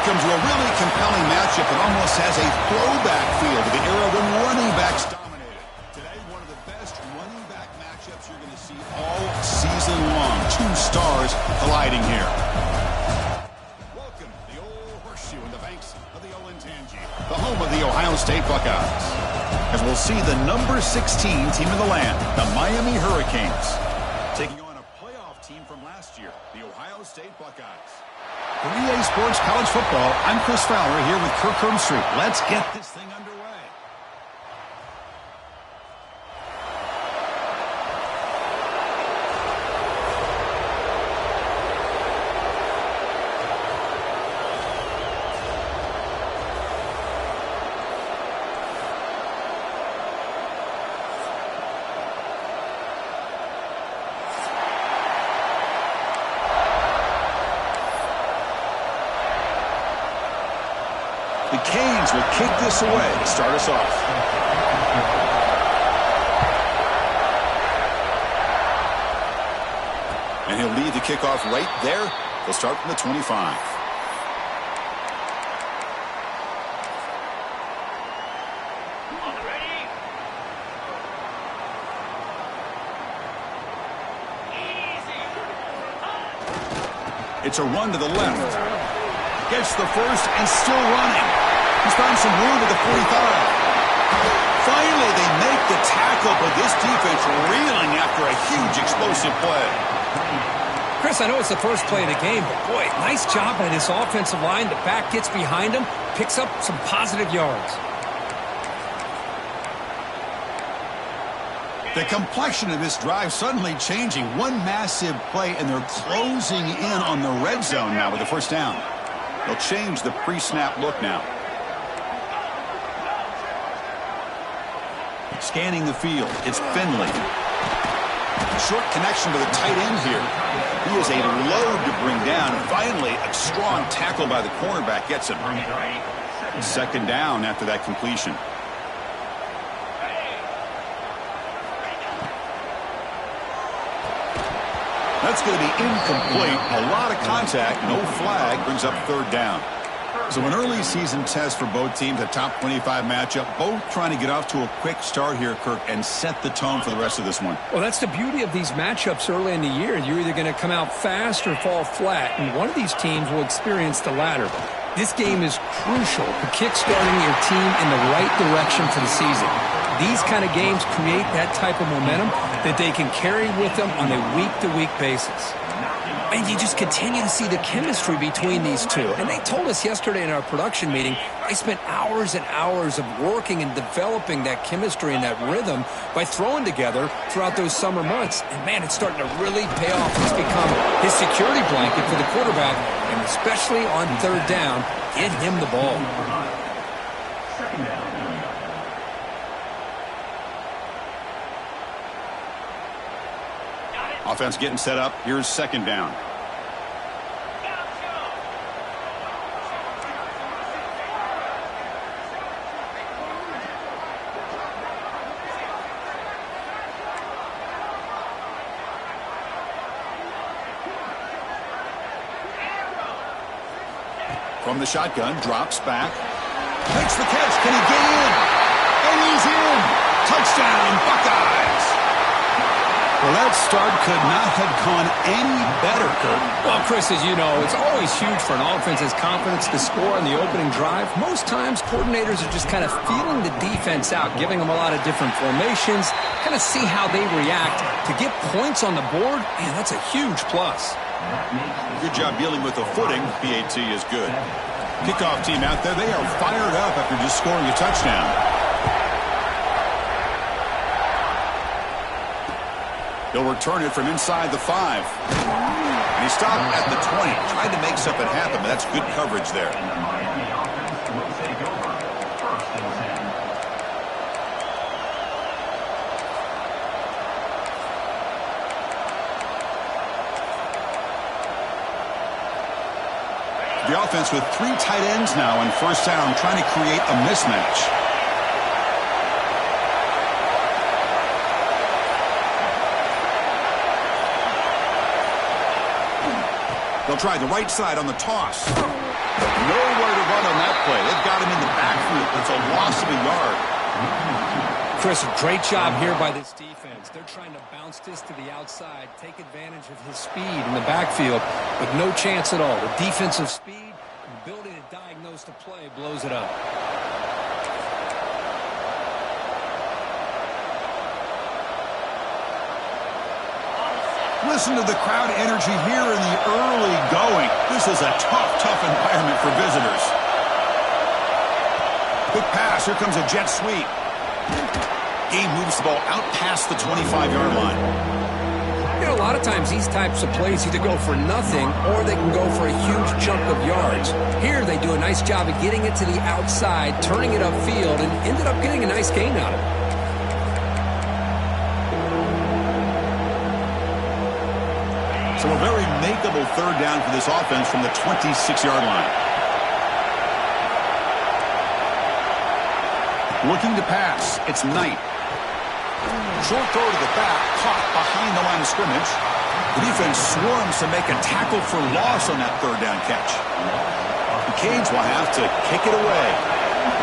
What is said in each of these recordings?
Welcome to a really compelling matchup that almost has a throwback feel to the era when running backs dominated. Today, one of the best running back matchups you're going to see all season long. Two stars colliding here. Welcome to the old horseshoe in the banks of the Olentangy, the home of the Ohio State Buckeyes. As we'll see the number 16 team in the land, the Miami Hurricanes, taking on a playoff team from last year, the Ohio State Buckeyes. For EA Sports College Football, I'm Chris Fowler here with Kirk Herbstreit. Let's get this thing underway. The Canes will kick this away to start us off. And he'll lead the kickoff right there. They'll start from the 25. It's a run to the left. Gets the first and still running. He's found some room at the 45. Finally, they make the tackle, but this defense reeling after a huge explosive play. Chris, I know it's the first play of the game, but boy, nice job by this offensive line. The back gets behind him, picks up some positive yards. The complexion of this drive suddenly changing. One massive play, and they're closing in on the red zone now with a first down. They'll change the pre-snap look now. Scanning the field, it's Finley. Short connection to the tight end here. He is a load to bring down. Finally, a strong tackle by the cornerback gets him. Second down after that completion. That's going to be incomplete. A lot of contact, no flag, brings up third down. So an early season test for both teams, a top 25 matchup, both trying to get off to a quick start here, Kirk, and set the tone for the rest of this one. Well, that's the beauty of these matchups early in the year. You're either going to come out fast or fall flat, and one of these teams will experience the latter. This game is crucial for kickstarting your team in the right direction for the season. These kind of games create that type of momentum that they can carry with them on a week-to-week basis. And you just continue to see the chemistry between these two. And they told us yesterday in our production meeting, they spent hours and hours of working and developing that chemistry and that rhythm by throwing together throughout those summer months. And, man, it's starting to really pay off. It's become his security blanket for the quarterback, and especially on third down, get him the ball. Offense getting set up. Here's second down. From the shotgun, drops back. Makes the catch. Can he get in? And he's in. Touchdown, Buckeyes. Well, that start could not have gone any better, Kurt. Well, Chris, as you know, it's always huge for an offense's confidence to score on the opening drive. Most times, coordinators are just kind of feeling the defense out, giving them a lot of different formations, kind of see how they react. To get points on the board, man, that's a huge plus. Good job dealing with the footing. PAT is good. Kickoff team out there, they are fired up after just scoring a touchdown. He'll return it from inside the 5. And he stopped at the 20. Tried to make something happen, but that's good coverage there. The offense with 3 tight ends now on first down, trying to create a mismatch. They'll try the right side on the toss. Nowhere to run on that play. They've got him in the backfield. It's a loss of a yard. Chris, a great job here by this defense. They're trying to bounce this to the outside, take advantage of his speed in the backfield, but no chance at all. The defensive speed, ability to diagnose the play, blows it up. Listen to the crowd energy here in the early going. This is a tough environment for visitors. Quick pass. Here comes a jet sweep. Game moves the ball out past the 25-yard line. You know, a lot of times these types of plays either go for nothing or they can go for a huge chunk of yards. Here they do a nice job of getting it to the outside, turning it upfield, and ended up getting a nice gain out of it. So a very makeable third down for this offense from the 26-yard line. Looking to pass. It's Knight. Short throw to the back, caught behind the line of scrimmage. The defense swarms to make a tackle for loss on that third down catch. The Canes will have to kick it away.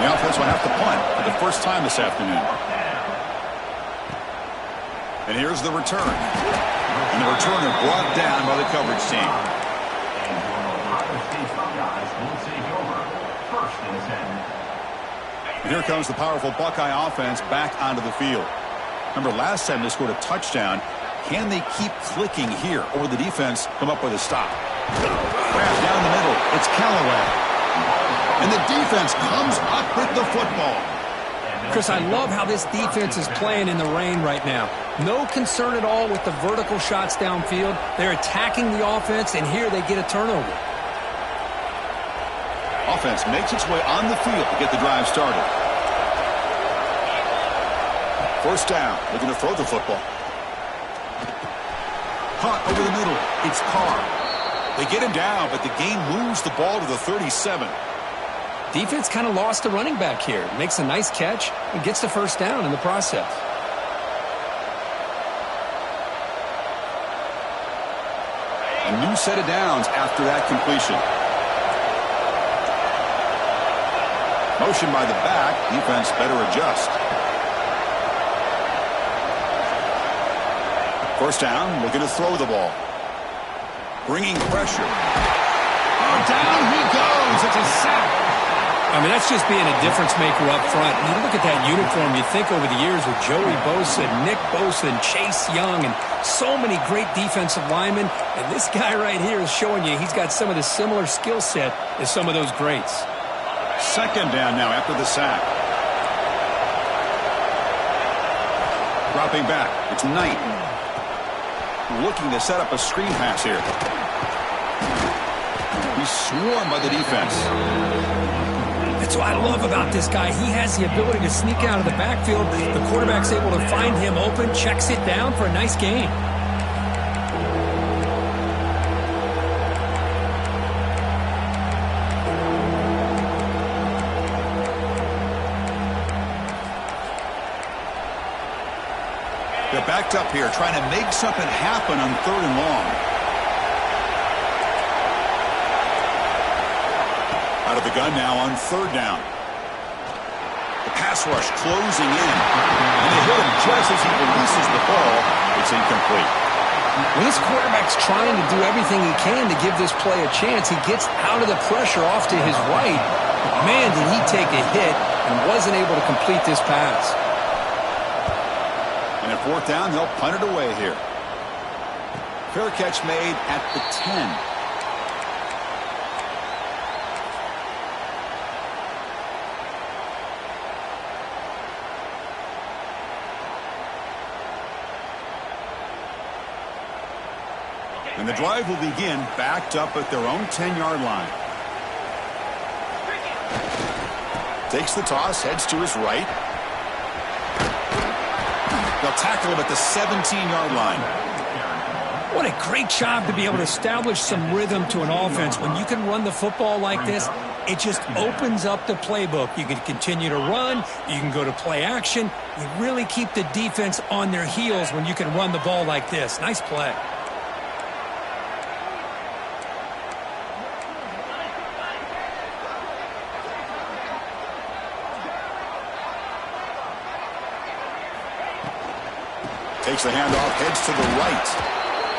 The offense will have to punt for the first time this afternoon. And here's the return. And the returner brought down by the coverage team. And here comes the powerful Buckeye offense back onto the field. Remember, last time they scored a touchdown. Can they keep clicking here, or will the defense come up with a stop? Grab down the middle. It's Callaway. And the defense comes up with the football. Chris, I love how this defense is playing in the rain right now. No concern at all with the vertical shots downfield. They're attacking the offense, and here they get a turnover. Offense makes its way on the field to get the drive started. First down, looking to throw the football. Caught over the middle. It's Carr. They get him down, but the game moves the ball to the 37. Defense kind of lost the running back here. Makes a nice catch and gets the first down in the process. A new set of downs after that completion. Motion by the back. Defense better adjust. First down, looking to throw the ball. Bringing pressure. Oh, down he goes. It's a sack. I mean, that's just being a difference maker up front. And you look at that uniform, you think over the years with Joey Bosa, Nick Bosa, and Chase Young, and so many great defensive linemen. And this guy right here is showing you he's got some of the similar skill set as some of those greats. Second down now after the sack. Dropping back. It's Knight. Looking to set up a screen pass here. He's swarmed by the defense. That's what I love about this guy. He has the ability to sneak out of the backfield. The quarterback's able to find him open, checks it down for a nice gain. They're backed up here, trying to make something happen on third and long. Out of the gun now on third down. The pass rush closing in. And they hit him just as he releases the ball. It's incomplete. When this quarterback's trying to do everything he can to give this play a chance, he gets out of the pressure off to his right. But man, did he take a hit and wasn't able to complete this pass. And at fourth down, they'll punt it away here. Fair catch made at the 10. And the drive will begin backed up at their own 10-yard line. Takes the toss, heads to his right. They'll tackle him at the 17-yard line. What a great job to be able to establish some rhythm to an offense. When you can run the football like this, it just opens up the playbook. You can continue to run. You can go to play action. You really keep the defense on their heels when you can run the ball like this. Nice play. Takes the handoff, heads to the right.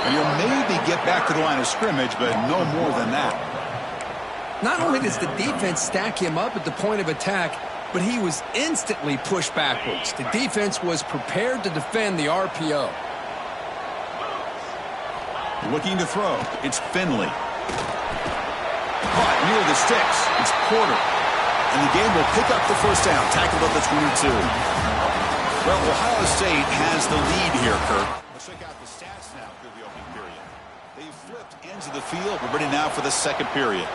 And he'll maybe get back to the line of scrimmage, but no more than that. Not only does the defense stack him up at the point of attack, but he was instantly pushed backwards. The defense was prepared to defend the RPO. Looking to throw. It's Finley. Caught near the sticks. It's Porter. And the game will pick up the first down. Tackled at the 22. Well, Ohio State has the lead here, Kirk. Let's check out the stats now through the opening period. They've flipped ends of the field. We're ready now for the second period.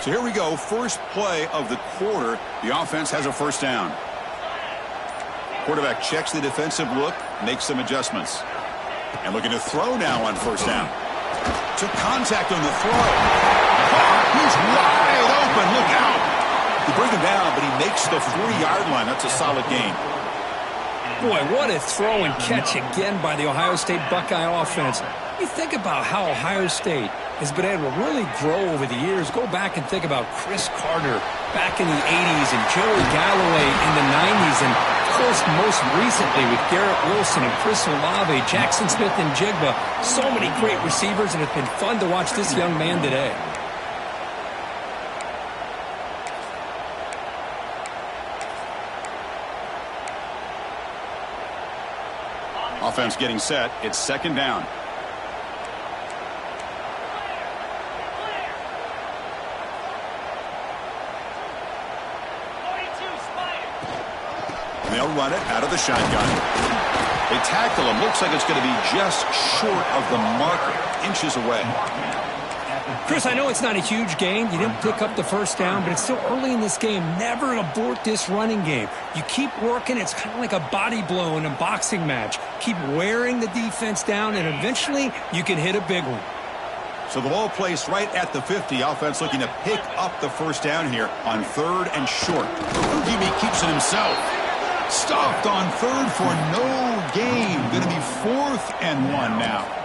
So here we go. First play of the quarter. The offense has a first down. Quarterback checks the defensive look, makes some adjustments. And looking to throw now on first down. Took contact on the throw. He's wide open. Look out. They bring him down, but he makes the 40-yard line. That's a solid gain. Boy, what a throw and catch again by the Ohio State Buckeye offense. You think about how Ohio State has been able to really grow over the years. Go back and think about Chris Carter back in the 80s and Joey Galloway in the 90s. And, of course, most recently with Garrett Wilson and Chris Olave, Jackson Smith and Jigba. So many great receivers, and it's been fun to watch this young man today. Offense getting set. It's second down. And they'll run it out of the shotgun. They tackle him. Looks like it's going to be just short of the marker. Inches away. Chris, I know it's not a huge gain. You didn't pick up the first down, but it's still early in this game. Never abort this running game. You keep working. It's kind of like a body blow in a boxing match. Keep wearing the defense down, and eventually you can hit a big one. So the ball placed right at the 50. Offense looking to pick up the first down here on third and short. Ugimi keeps it himself. Stopped on third for no gain. Going to be 4th and 1 now.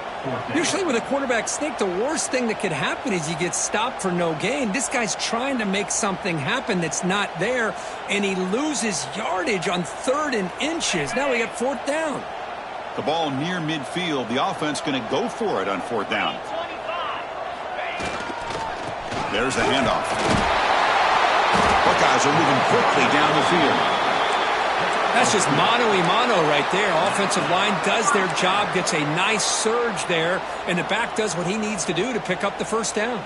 Usually with a quarterback sneak, the worst thing that could happen is you get stopped for no gain. This guy's trying to make something happen that's not there, and he loses yardage on 3rd and inches. Now we got 4th down. The ball near midfield. The offense going to go for it on 4th down. There's the handoff. Buckeyes are moving quickly down the field. That's just mano-a-mano right there. Offensive line does their job, gets a nice surge there, and the back does what he needs to do to pick up the first down.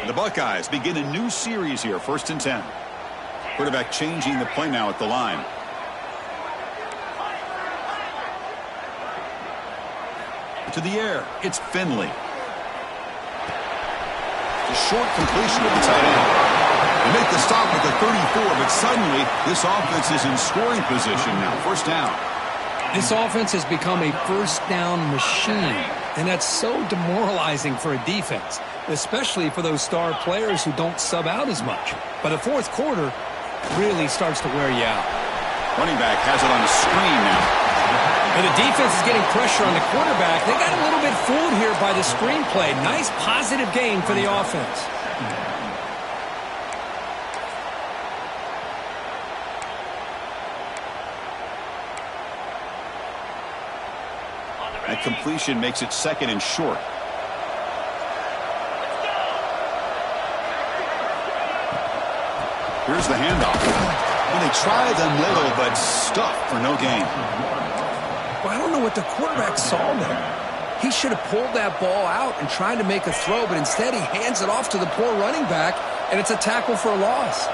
The Buckeyes begin a new series here, 1st and 10. Quarterback changing the play now at the line. To the air, it's Finley. A short completion of the tight end. They make the stop at the 34, but suddenly this offense is in scoring position now. First down. This offense has become a first down machine, and that's so demoralizing for a defense, especially for those star players who don't sub out as much. By the 4th quarter, really starts to wear you out. Running back has it on the screen now. And the defense is getting pressure on the quarterback. They got a little bit fooled here by the screenplay. Nice positive gain for the offense. That completion makes it 2nd and short. Here's the handoff. And they try the middle, but stuffed for no gain. Well, I don't know what the quarterback saw there. He should have pulled that ball out and tried to make a throw, but instead he hands it off to the poor running back, and it's a tackle for a loss.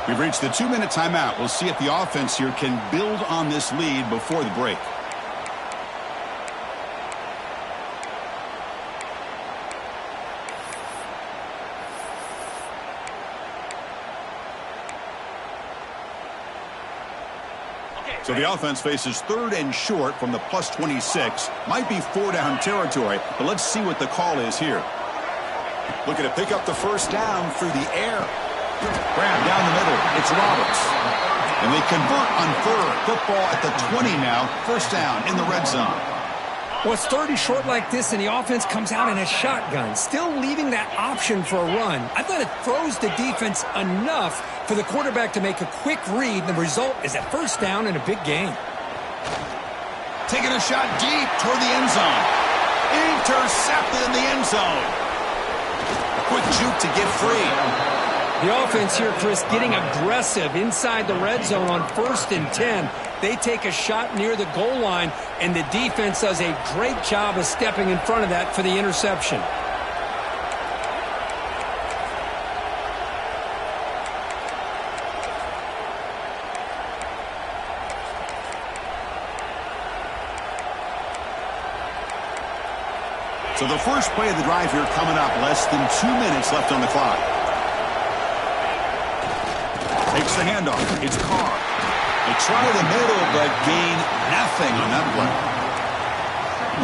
We've reached the 2-minute timeout. We'll see if the offense here can build on this lead before the break. So the offense faces 3rd and short from the plus 26. Might be 4-down territory, but let's see what the call is here. Looking to pick up the first down through the air. Grab down the middle. It's Roberts. And they convert on 3rd. Football at the 20 now. First down in the red zone. Well, it's 3rd and short like this, and the offense comes out in a shotgun, still leaving that option for a run. I thought it throws the defense enough for the quarterback to make a quick read. The result is a first down and a big gain. Taking a shot deep toward the end zone. Intercepted in the end zone. Quick juke to get free. The offense here, Chris, getting aggressive inside the red zone on 1st and 10. They take a shot near the goal line, and the defense does a great job of stepping in front of that for the interception. So the first play of the drive here coming up. Less than 2 minutes left on the clock. Takes the handoff. It's Carr. They try the middle, but gain nothing on that play.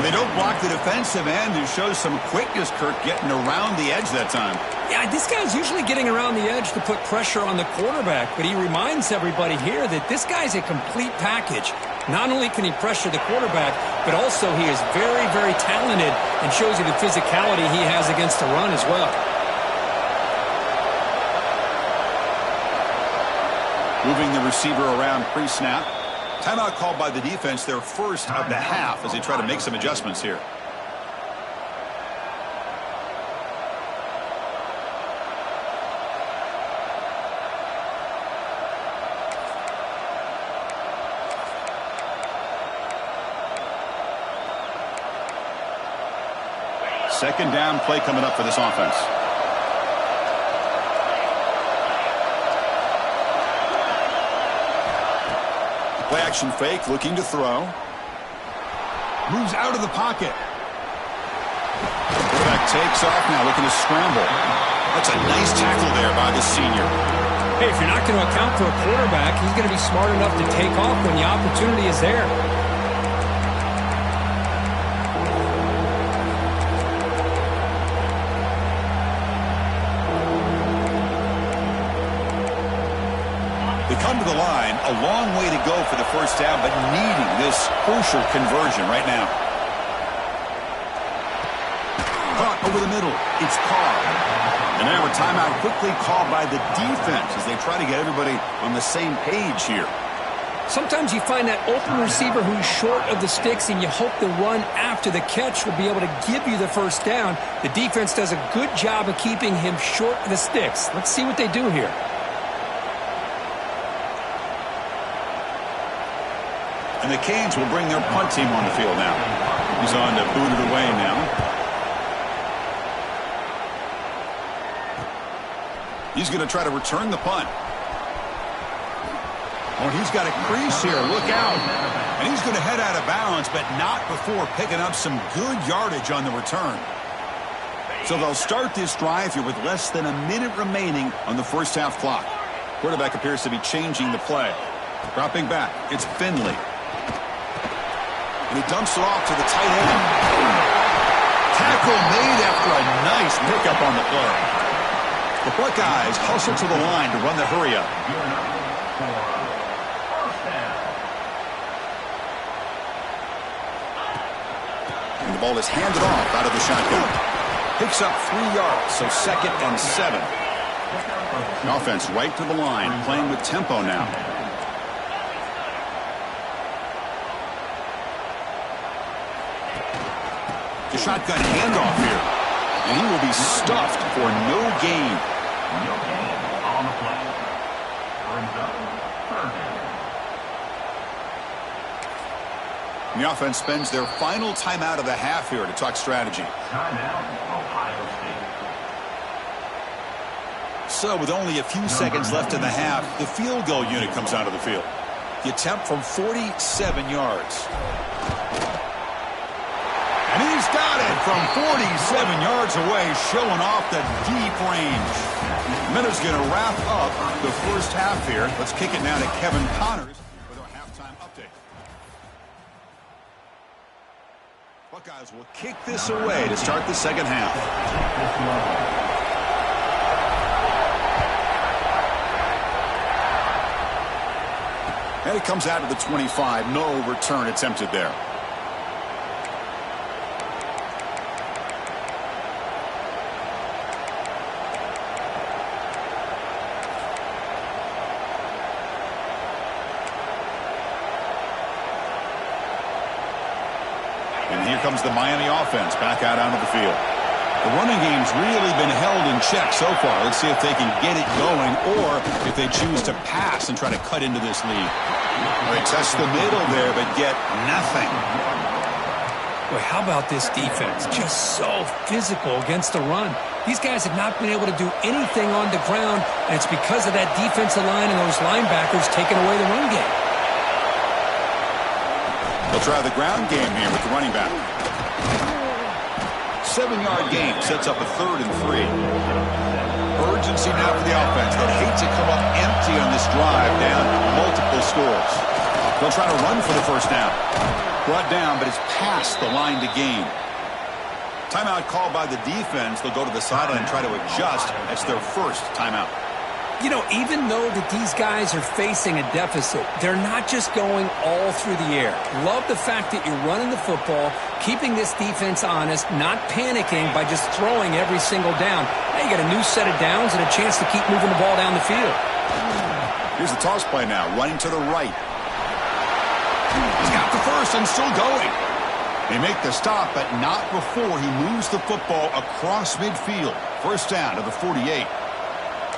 They don't block the defensive end, who shows some quickness, Kirk, getting around the edge that time. Yeah, this guy's usually getting around the edge to put pressure on the quarterback, but he reminds everybody here that this guy's a complete package. Not only can he pressure the quarterback, but also he is very, very talented and shows you the physicality he has against the run as well. Moving the receiver around pre-snap. Timeout called by the defense, their first of the half, as they try to make some adjustments here. Second down play coming up for this offense. Play action fake, looking to throw. Moves out of the pocket. Quarterback takes off now, looking to scramble. That's a nice tackle there by the senior. Hey, if you're not going to account for a quarterback, he's going to be smart enough to take off when the opportunity is there. Come to the line, a long way to go for the first down, but needing this crucial conversion right now. Caught over the middle. It's Carr. And now a timeout quickly called by the defense as they try to get everybody on the same page here. Sometimes you find that open receiver who's short of the sticks, and you hope the run after the catch will be able to give you the first down. The defense does a good job of keeping him short of the sticks. Let's see what they do here. And the Canes will bring their punt team on the field now. He's on to boot it away now. He's going to try to return the punt. Oh, he's got a crease here. Look out. And he's going to head out of bounds, but not before picking up some good yardage on the return. So they'll start this drive here with less than a minute remaining on the first half clock. Quarterback appears to be changing the play. Dropping back. It's Finley. And he dumps it off to the tight end. Tackle made after a nice pickup on the play. The Buckeyes hustle to the line to run the hurry-up. And the ball is handed off out of the shotgun. Picks up 3 yards, so 2nd and 7. The offense right to the line, playing with tempo now. The shotgun handoff here. And he will be stuffed for no gain. No gain on the play. Brings up 3rd down. The offense spends their final timeout of the half here to talk strategy. Timeout, Ohio State. So with only a few seconds left in the half, the field goal unit comes out of the field. The attempt from 47 yards. And he's got it from 47 yards away, showing off the deep range. Miller's going to wrap up the first half here. Let's kick it now to Kevin Connors with our halftime update. Buckeyes will kick this away to start the second half. And it comes out of the 25. No return attempted there. And here comes the Miami offense back out onto the field. The running game's really been held in check so far. Let's see if they can get it going or if they choose to pass and try to cut into this lead. They test the middle there, but get nothing. Boy, how about this defense? Just so physical against the run. These guys have not been able to do anything on the ground, and it's because of that defensive line and those linebackers taking away the run game. They'll try the ground game here with the running back. 7-yard gain sets up a 3rd and 3. Urgency now for the offense. They'd hate to come up empty on this drive, down multiple scores. They'll try to run for the first down. Brought down, but it's past the line to gain. Timeout called by the defense. They'll go to the sideline and try to adjust. That's their first timeout. You know, even though that these guys are facing a deficit, they're not just going all through the air. Love the fact that you're running the football, keeping this defense honest, not panicking by just throwing every single down. Now you got a new set of downs and a chance to keep moving the ball down the field. Here's the toss play now, running to the right. He's got the first and still going. They make the stop, but not before he moves the football across midfield. First down to the 48.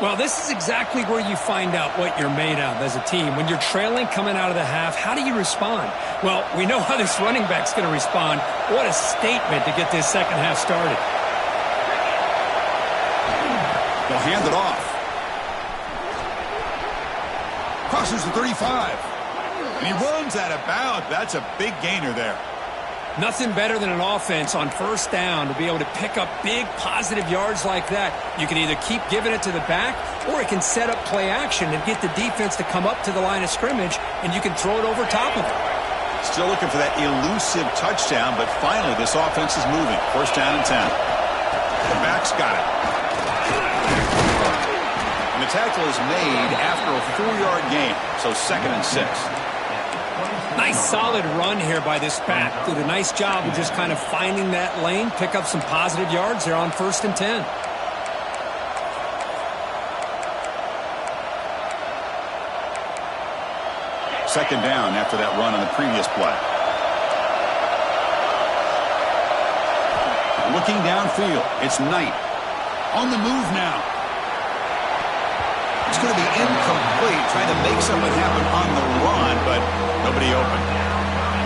Well, this is exactly where you find out what you're made of as a team. When you're trailing coming out of the half, how do you respond? Well, we know how this running back's going to respond. What a statement to get this second half started. They'll hand it off. Crosses the 35. And he runs out of bounds. That's a big gainer there. Nothing better than an offense on first down to be able to pick up big positive yards like that. You can either keep giving it to the back or it can set up play action and get the defense to come up to the line of scrimmage and you can throw it over top of it. Still looking for that elusive touchdown, but finally this offense is moving. First down and 10. The back's got it. And the tackle is made after a 4-yard gain, so 2nd and 6. Nice solid run here by this back. Did a nice job of just kind of finding that lane, pick up some positive yards there on 1st and 10. Second down after that run on the previous play. Looking downfield, it's Knight. On the move now. It's going to be incomplete, trying to make something happen on the run, but nobody open.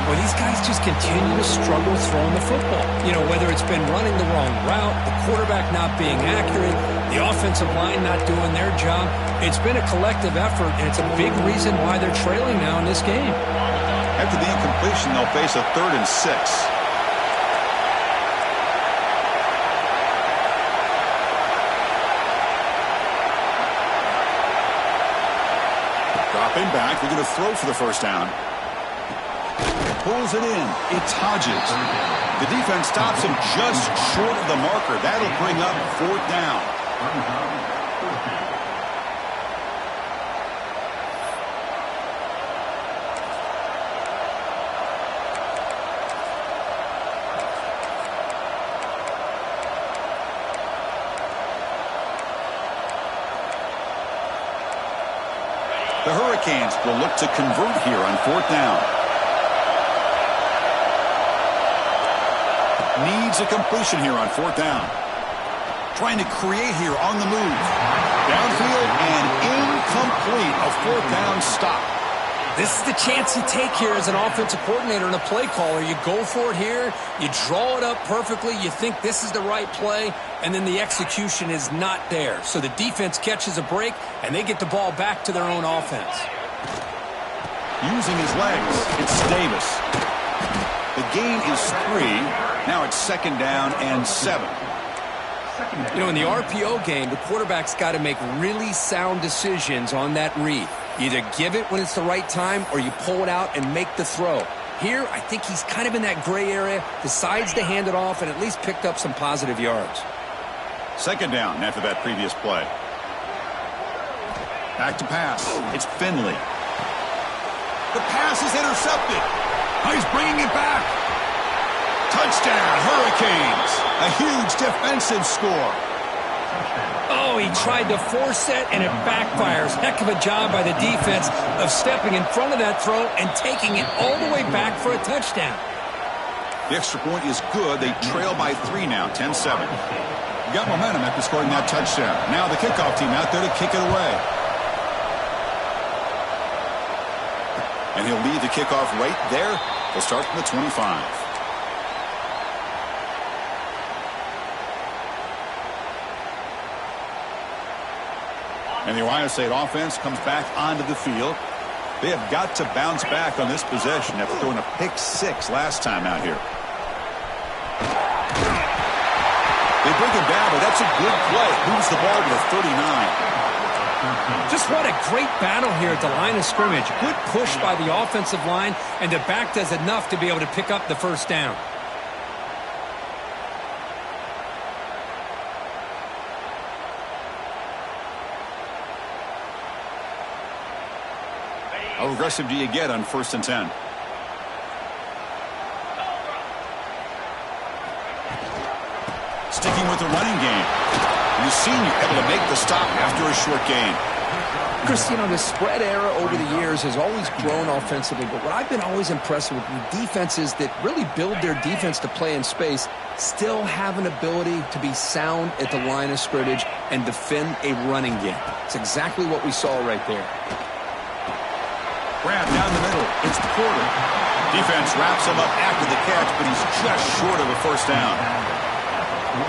Well, these guys just continue to struggle throwing the football. You know, whether it's been running the wrong route, the quarterback not being accurate, the offensive line not doing their job. It's been a collective effort, and it's a big reason why they're trailing now in this game. After the incompletion, they'll face a 3rd and 6. Dropping back, they're going to throw for the first down. Pulls it in. It's Hodges. The defense stops him just short of the marker. That'll bring up 4th down. The Hurricanes will look to convert here on 4th down. Needs a completion here on 4th down. Trying to create here on the move. Downfield and incomplete. A 4th down stop. This is the chance you take here as an offensive coordinator and a play caller. You go for it here. You draw it up perfectly. You think this is the right play, and then the execution is not there. So the defense catches a break, and they get the ball back to their own offense. Using his legs, it's Davis. The gain is 3. Now it's 2nd down and 7. You know, in the RPO game, the quarterback's got to make really sound decisions on that read. Either give it when it's the right time or you pull it out and make the throw. Here, I think he's kind of in that gray area, decides to hand it off, and at least picked up some positive yards. Second down after that previous play. Back to pass. It's Finley. The pass is intercepted. Oh, he's bringing it back. Touchdown, Hurricanes. A huge defensive score. Oh, he tried to force it, and it backfires. Heck of a job by the defense of stepping in front of that throw and taking it all the way back for a touchdown. The extra point is good. They trail by 3 now, 10-7. Got momentum after scoring that touchdown. Now the kickoff team out there to kick it away. And he'll leave the kickoff right there. They'll start from the 25. And the Ohio State offense comes back onto the field. They have got to bounce back on this possession after throwing a pick-6 last time out here. They bring him down, but that's a good play. Moves the ball to the 39. Just what a great battle here at the line of scrimmage. Good push by the offensive line, and the back does enough to be able to pick up the first down. How aggressive do you get on 1st and 10? Sticking with the running game. The senior able to make the stop after a short gain. Chris, you know, the spread era over the years has always grown offensively, but what I've been always impressed with defenses that really build their defense to play in space still have an ability to be sound at the line of scrimmage and defend a running game. It's exactly what we saw right there. Grab down the middle. It's Porter. Defense wraps him up after the catch, but he's just short of a first down.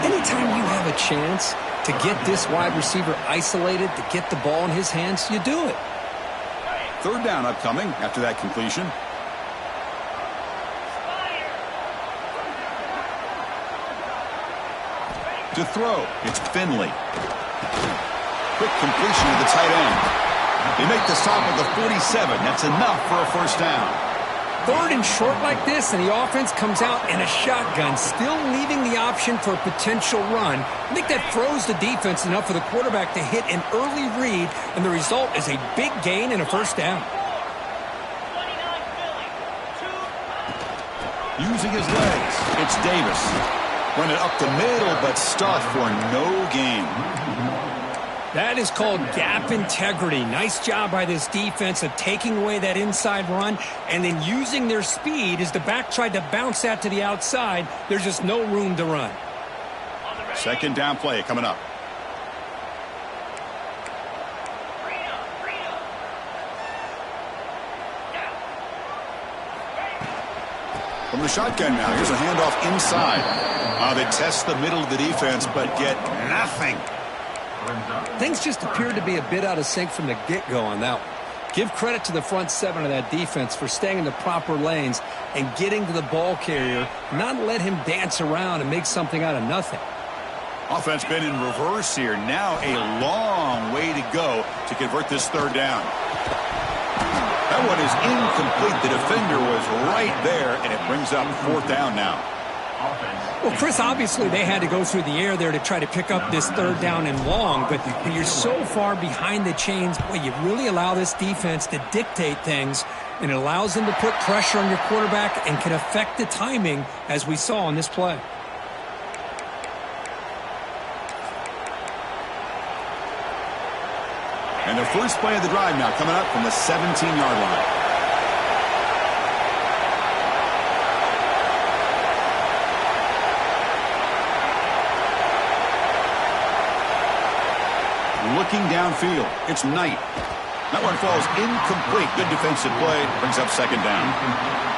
Anytime you have a chance to get this wide receiver isolated, to get the ball in his hands, you do it. Third down upcoming after that completion. To throw, it's Finley. Quick completion to the tight end. They make the stop at the 47. That's enough for a first down. Third and short like this, and the offense comes out in a shotgun, still leaving the option for a potential run. I think that throws the defense enough for the quarterback to hit an early read, and the result is a big gain and a first down. Using his legs, it's Davis. Run it up the middle, but stuffed for no gain. That is called gap integrity. Nice job by this defense of taking away that inside run and then using their speed as the back tried to bounce that to the outside. There's just no room to run. Second down play coming up. From the shotgun now, here's a handoff inside. They test the middle of the defense, but get nothing. Things just appeared to be a bit out of sync from the get-go on that one. Give credit to the front 7 of that defense for staying in the proper lanes and getting to the ball carrier, not let him dance around and make something out of nothing. Offense been in reverse here. Now a long way to go to convert this third down. That one is incomplete. The defender was right there, and it brings up 4th down now. Well, Chris, obviously they had to go through the air there to try to pick up this third down and long, but when you're so far behind the chains, boy, you really allow this defense to dictate things, and it allows them to put pressure on your quarterback and can affect the timing, as we saw on this play. And the first play of the drive now coming up from the 17-yard line. Looking downfield, it's Knight. That one falls incomplete. Good defensive play. Brings up second down.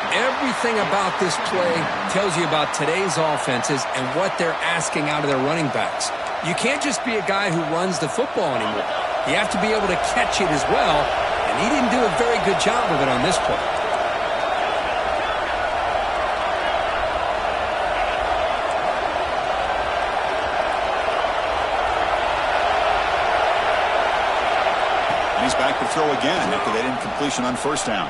Everything about this play tells you about today's offenses and what they're asking out of their running backs. You can't just be a guy who runs the football anymore. You have to be able to catch it as well, and he didn't do a very good job of it on this play. He's back to throw again after that incompletion on first down.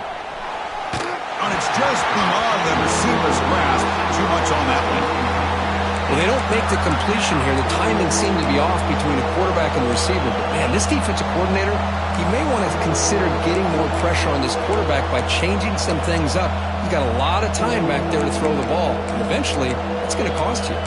On a It's just beyond the receiver's grasp. Too much on that one. Well, they don't make the completion here. The timing seemed to be off between the quarterback and the receiver. But, man, this defensive coordinator, he may want to consider getting more pressure on this quarterback by changing some things up. He's got a lot of time back there to throw the ball. And eventually, it's going to cost you.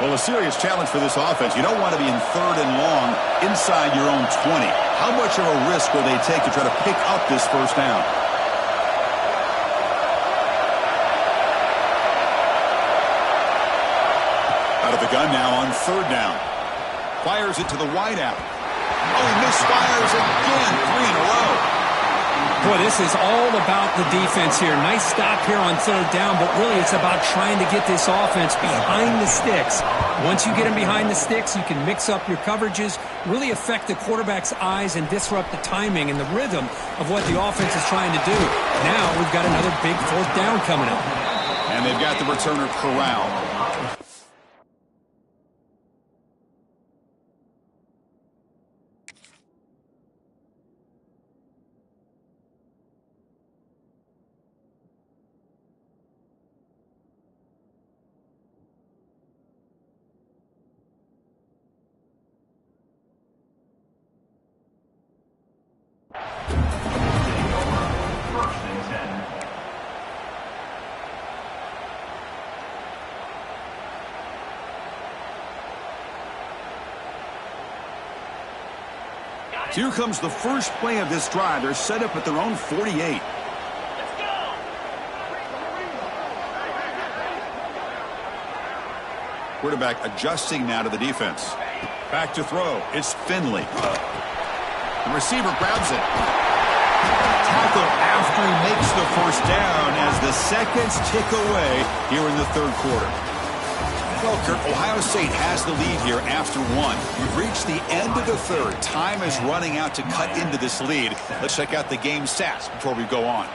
Well, a serious challenge for this offense. You don't want to be in 3rd and long inside your own 20. How much of a risk will they take to try to pick up this first down? Out of the gun now on 3rd down. Fires it to the wideout. Oh, he misfires again. 3 in a row. Boy, this is all about the defense here. Nice stop here on 3rd down, but really it's about trying to get this offense behind the sticks. Once you get them behind the sticks, you can mix up your coverages, really affect the quarterback's eyes and disrupt the timing and the rhythm of what the offense is trying to do. Now we've got another big 4th down coming up. And they've got the returner corralled. So here comes the first play of this drive. They're set up at their own 48. Quarterback adjusting now to the defense. Back to throw. It's Finley. The receiver grabs it. Tackle after he makes the first down as the seconds tick away here in the 3rd quarter. Well, Kurt, Ohio State has the lead here after 1. We've reached the end of the 3rd. Time is running out to cut into this lead. Let's check out the game stats before we go on.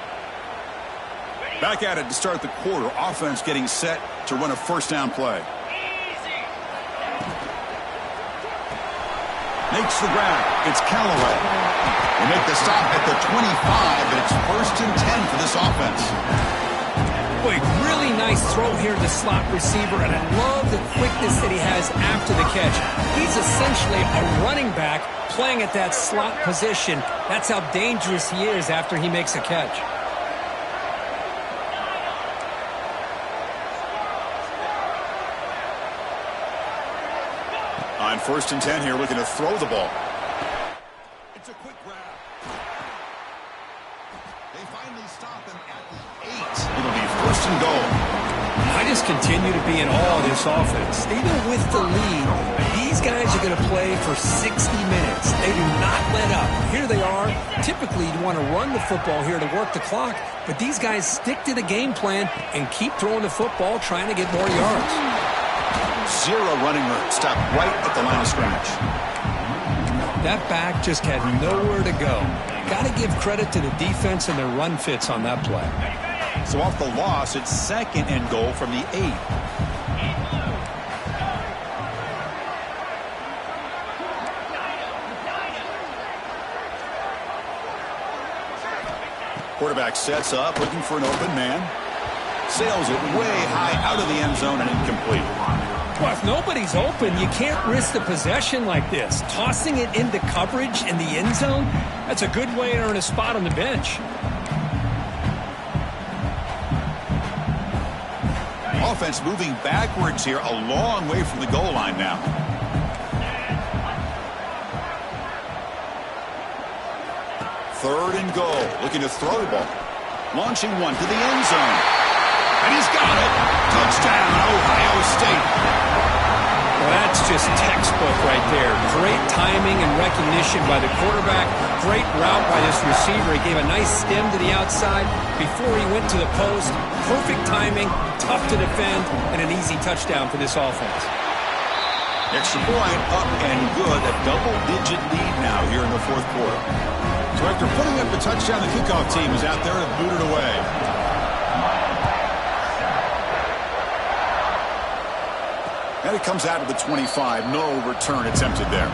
Back at it to start the quarter. Offense getting set to run a first down play. Makes the grab. It's Callaway. They make the stop at the 25, but it's 1st and 10 for this offense. Boy, really nice throw here to slot receiver, and I love the quickness that he has after the catch. He's essentially a running back playing at that slot position. That's how dangerous he is after he makes a catch. On 1st and 10 here, looking to throw the ball. It's a quick grab. They finally stop him at the 8. It'll be 1st and goal. I just continue to be in awe of this offense. Even with the lead, these guys are going to play for 60 minutes. They do not let up. Here they are. Typically, you want to run the football here to work the clock, but these guys stick to the game plan and keep throwing the football, trying to get more yards. 0 running room. Stop right at the line of scrimmage. That back just had nowhere to go. Got to give credit to the defense and their run fits on that play. So off the loss, it's 2nd and goal from the 8. Quarterback sets up, looking for an open man. Sails it way high out of the end zone and incomplete. Well, if nobody's open, you can't risk the possession like this. Tossing it into coverage in the end zone, that's a good way to earn a spot on the bench. Offense moving backwards here, a long way from the goal line now. Third and goal, looking to throw the ball. Launching one to the end zone. And he's got it. Touchdown, Ohio State. Well, that's just textbook right there. Great timing and recognition by the quarterback. Great route by this receiver. He gave a nice stem to the outside before he went to the post. Perfect timing, tough to defend, and an easy touchdown for this offense. Extra point, up and good. A double-digit lead now here in the 4th quarter. So after putting up the touchdown, the kickoff team is out there to boot it away. And it comes out of the 25. No return attempted there.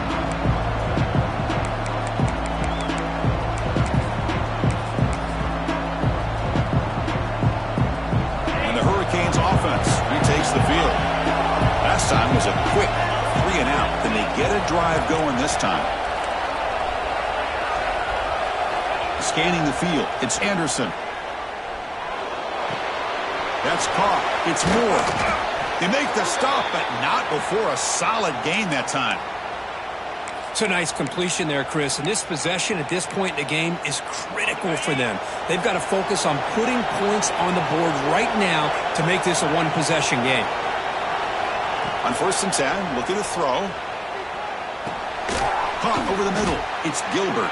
drive going this time. Scanning the field. It's Anderson. That's caught. It's Moore. They make the stop, but not before a solid gain that time. It's a nice completion there, Chris. And this possession at this point in the game is critical for them. They've got to focus on putting points on the board right now to make this a one-possession game. On 1st and 10, looking to throw. Caught over the middle. It's Gilbert.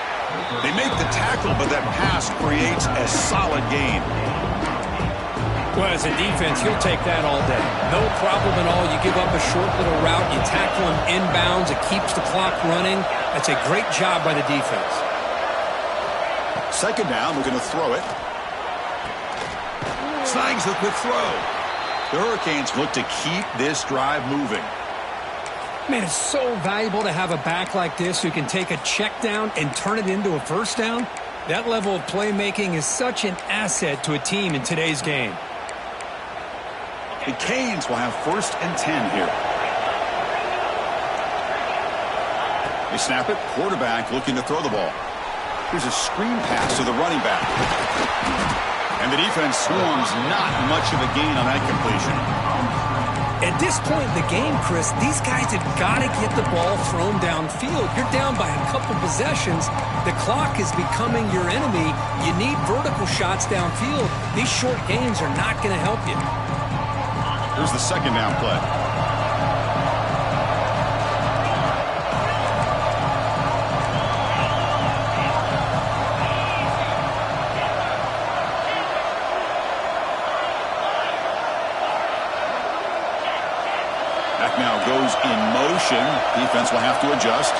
They make the tackle, but that pass creates a solid gain. Well, as a defense, he'll take that all day. No problem at all. You give up a short little route, you tackle him inbounds, it keeps the clock running. That's a great job by the defense. 2nd down, looking to throw it. Snags the quick throw. The Hurricanes look to keep this drive moving. Man, it's so valuable to have a back like this who can take a check down and turn it into a first down. That level of playmaking is such an asset to a team in today's game. The Canes will have 1st and 10 here. They snap it. Quarterback looking to throw the ball. Here's a screen pass to the running back. And the defense swarms. Not much of a gain on that completion. At this point in the game, Chris, these guys have got to get the ball thrown downfield. You're down by a couple possessions. The clock is becoming your enemy. You need vertical shots downfield. These short gains are not going to help you. Here's the 2nd down play. Back now goes in motion. Defense will have to adjust.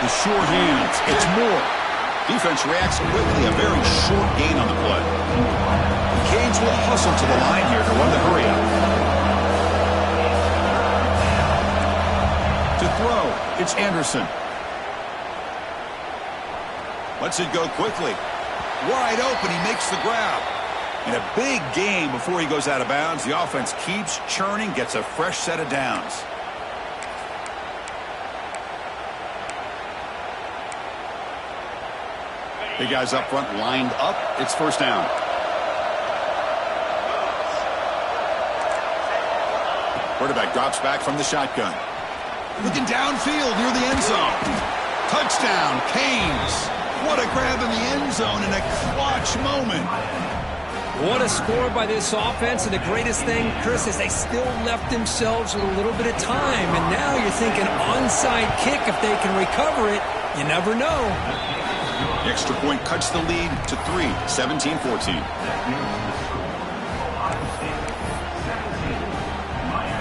The short hands. It's Moore. Defense reacts quickly. A very short gain on the play. The Canes will hustle to the line here to run the hurry up. To throw, it's Anderson. Lets it go quickly. Wide open, he makes the grab. And a big gain before he goes out of bounds. The offense keeps churning, gets a fresh set of downs. Big guys up front lined up. It's 1st down. Quarterback drops back from the shotgun. Looking downfield near the end zone. Touchdown, Canes. What a grab in the end zone in a clutch moment. What a score by this offense. And the greatest thing, Chris, is they still left themselves with a little bit of time. And now you're thinking onside kick if they can recover it. You never know. The extra point cuts the lead to 3, 17-14.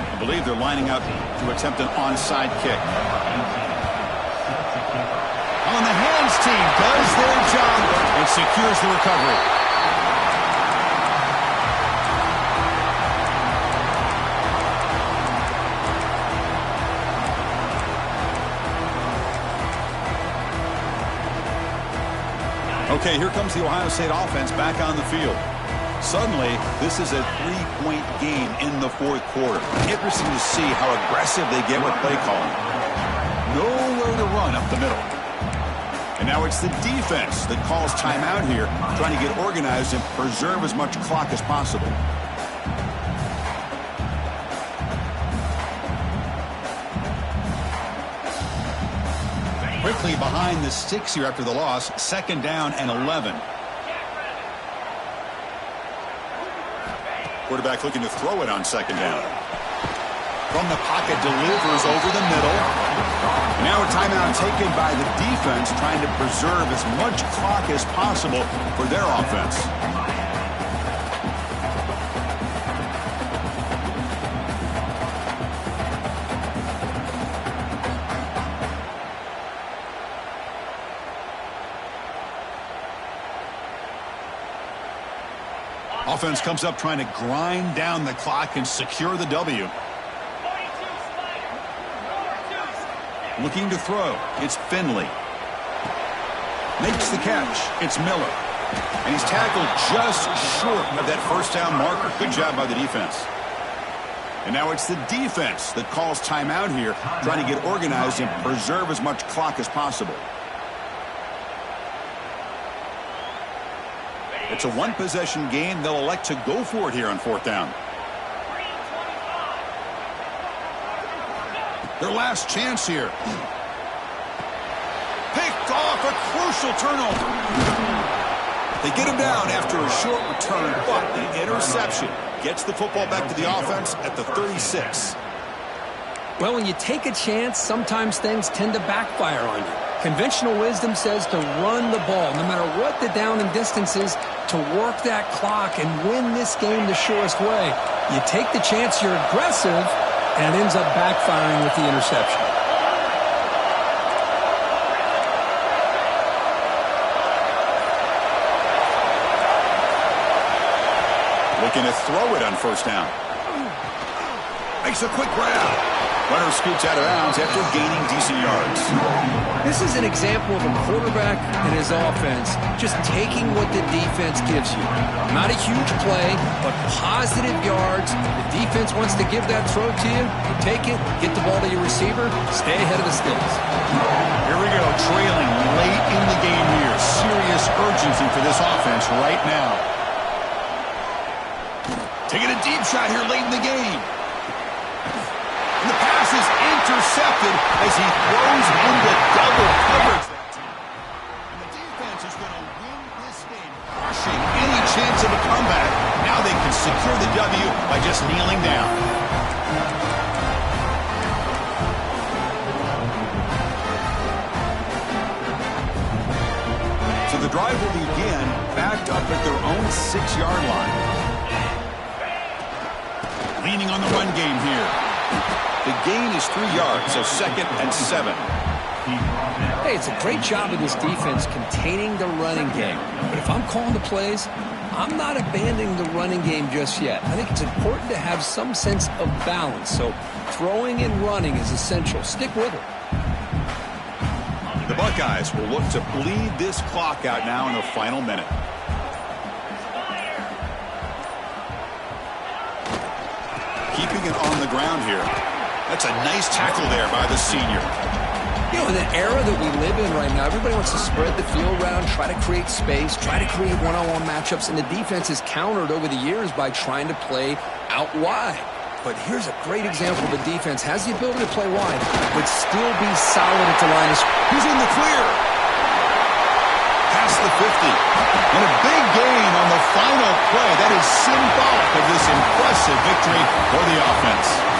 I believe they're lining up to attempt an onside kick. On the hands team does their job and secures the recovery. Okay, here comes the Ohio State offense back on the field. Suddenly, this is a 3-point game in the 4th quarter. Interesting to see how aggressive they get with play calling. Nowhere to run up the middle. And now it's the defense that calls timeout here, trying to get organized and preserve as much clock as possible. Quickly behind the sticks here after the loss. 2nd down and 11. Quarterback looking to throw it on 2nd down. From the pocket, delivers over the middle. Now a timeout taken by the defense, trying to preserve as much clock as possible for their offense. Offense comes up trying to grind down the clock and secure the W. Looking to throw. It's Finley. Makes the catch. It's Miller. And he's tackled just short of that 1st down marker. Good job by the defense. And now it's the defense that calls timeout here, trying to get organized and preserve as much clock as possible. It's a one-possession game. They'll elect to go for it here on 4th down. Their last chance here. Picked off, a crucial turnover. They get him down after a short return, but the interception gets the football back to the offense at the 36. Well, when you take a chance, sometimes things tend to backfire on you. Conventional wisdom says to run the ball, no matter what the down and distance is, to work that clock and win this game the surest way. You take the chance, you're aggressive, and it ends up backfiring with the interception. Looking to throw it on 1st down. Makes a quick grab. Runner scoots out of bounds after gaining decent yards. This is an example of a quarterback and his offense just taking what the defense gives you. Not a huge play, but positive yards. The defense wants to give that throw to you. You take it, get the ball to your receiver, stay ahead of the sticks. Here we go, trailing late in the game here. Serious urgency for this offense right now. Taking a deep shot here late in the game. And the pass is intercepted as he throws into double coverage. And the defense is going to win this game, crushing any chance of a comeback. Now they can secure the W by just kneeling down. So the drive will begin backed up at their own 6-yard line. Leaning on the run game here. The gain is 3 yards, so 2nd and 7. Hey, it's a great job of this defense containing the running game. But if I'm calling the plays, I'm not abandoning the running game just yet. I think it's important to have some sense of balance. So throwing and running is essential. Stick with it. The Buckeyes will look to bleed this clock out now in the final minute. Keeping it on the ground here. That's a nice tackle there by the senior. You know, in the era that we live in right now, everybody wants to spread the field around, try to create space, try to create one-on-one matchups, and the defense is countered over the years by trying to play out wide. But here's a great example of a defense has the ability to play wide, but still be solid at the line. He's in the clear. Past the 50. And a big gain on the final play. That is symbolic of this impressive victory for the offense.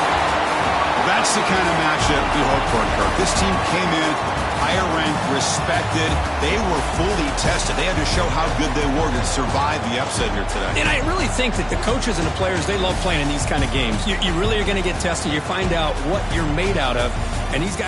That's the kind of matchup we hope for, Kirk. This team came in higher ranked, respected. They were fully tested. They had to show how good they were to survive the upset here today. And I really think that the coaches and the players, they love playing in these kind of games. You really are going to get tested. You find out what you're made out of. And these guys